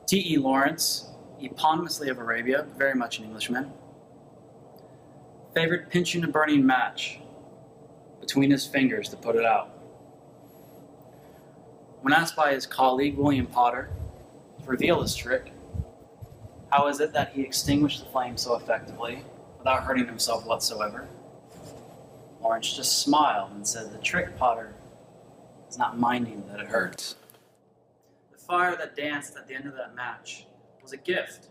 T.E. Lawrence, eponymously of Arabia, very much an Englishman, favored pinching a burning match between his fingers to put it out. When asked by his colleague William Potter to reveal his trick, how is it that he extinguished the flame so effectively without hurting himself whatsoever, Lawrence just smiled and said, "The trick, Potter, is not minding that it hurts." The fire that danced at the end of that match was a gift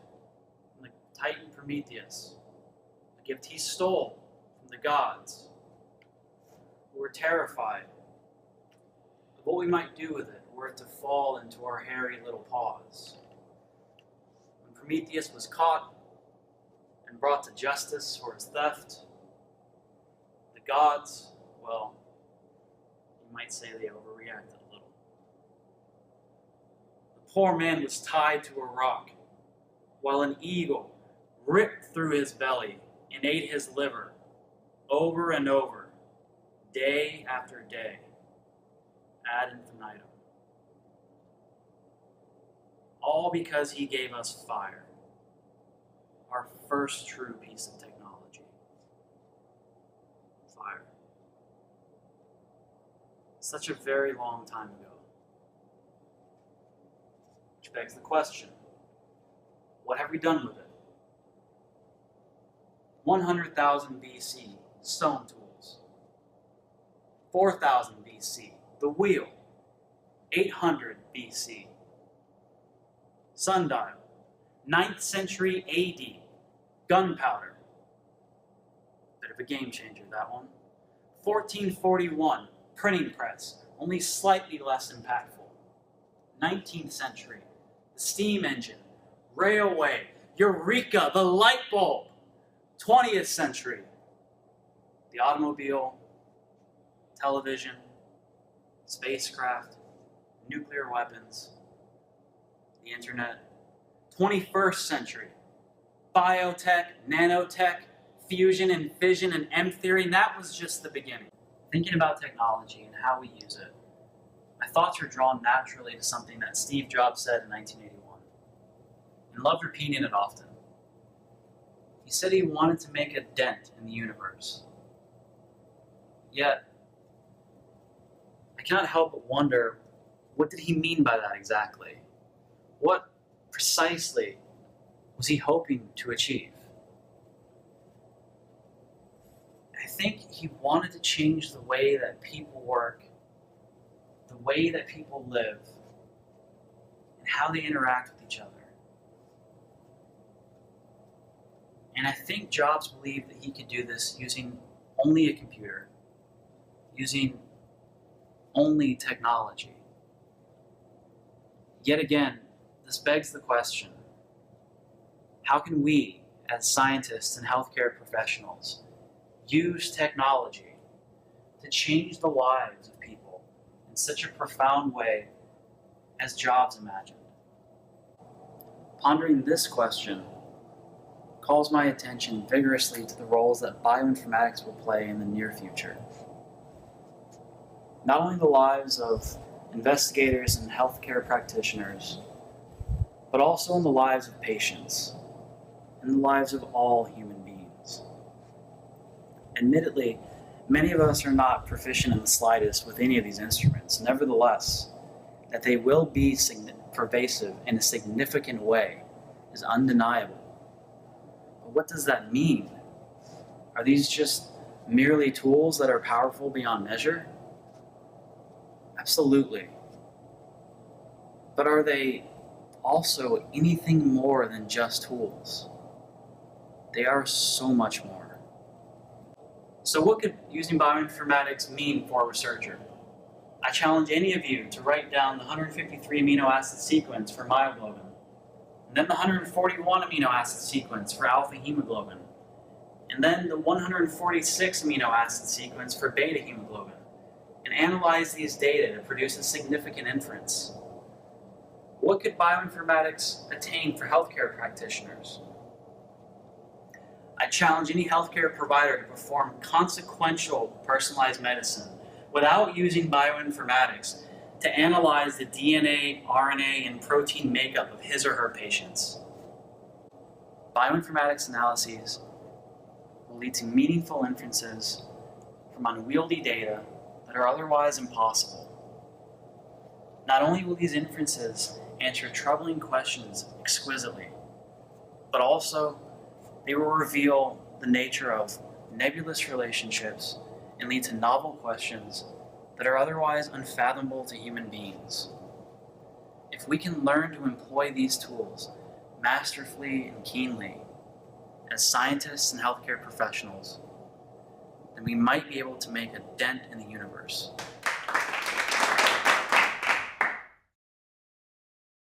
from the Titan Prometheus, a gift he stole from the gods, who were terrified of what we might do with it were it to fall into our hairy little paws. When Prometheus was caught and brought to justice for his theft, the gods, well, you might say they overreacted a little. The poor man was tied to a rock, while an eagle ripped through his belly and ate his liver over and over, day after day, ad infinitum. All because he gave us fire, our first true piece of technology. Fire. Such a very long time ago. Which begs the question, what have we done with it? 100,000 BC, stone tools. 4,000 BC, the wheel. 800 BC, sundial. 9th century AD, gunpowder. Bit of a game changer, that one. 1441, printing press, only slightly less impactful. 19th century, the steam engine, railway, eureka, the light bulb. 20th century, the automobile, television, spacecraft, nuclear weapons, the internet. 21st century, biotech, nanotech, fusion and fission and M-theory, and that was just the beginning. Thinking about technology and how we use it, my thoughts were drawn naturally to something that Steve Jobs said in 1981, and loved repeating it often. He said he wanted to make a dent in the universe. Yet, I cannot help but wonder, what did he mean by that exactly? What precisely was he hoping to achieve? I think he wanted to change the way that people work, the way that people live, and how they interact with each other. And I think Jobs believed that he could do this using only a computer, using only technology. Yet again, this begs the question, how can we, as scientists and healthcare professionals, use technology to change the lives of people in such a profound way as Jobs imagined? Pondering this question calls my attention vigorously to the roles that bioinformatics will play in the near future. Not only the lives of investigators and healthcare practitioners, but also in the lives of patients, and the lives of all human beings. Admittedly, many of us are not proficient in the slightest with any of these instruments. Nevertheless, that they will be pervasive in a significant way is undeniable. But what does that mean? Are these just merely tools that are powerful beyond measure? Absolutely. But are they also anything more than just tools? They are so much more. So what could using bioinformatics mean for a researcher? I challenge any of you to write down the 153 amino acid sequence for myoglobin, and then the 141 amino acid sequence for alpha hemoglobin, and then the 146 amino acid sequence for beta hemoglobin, and analyze these data to produce a significant inference. What could bioinformatics attain for healthcare practitioners? I challenge any healthcare provider to perform consequential personalized medicine without using bioinformatics to analyze the DNA, RNA, and protein makeup of his or her patients. Bioinformatics analyses will lead to meaningful inferences from unwieldy data that are otherwise impossible. Not only will these inferences answer troubling questions exquisitely, but also they will reveal the nature of nebulous relationships and lead to novel questions that are otherwise unfathomable to human beings. If we can learn to employ these tools masterfully and keenly as scientists and healthcare professionals, then we might be able to make a dent in the universe.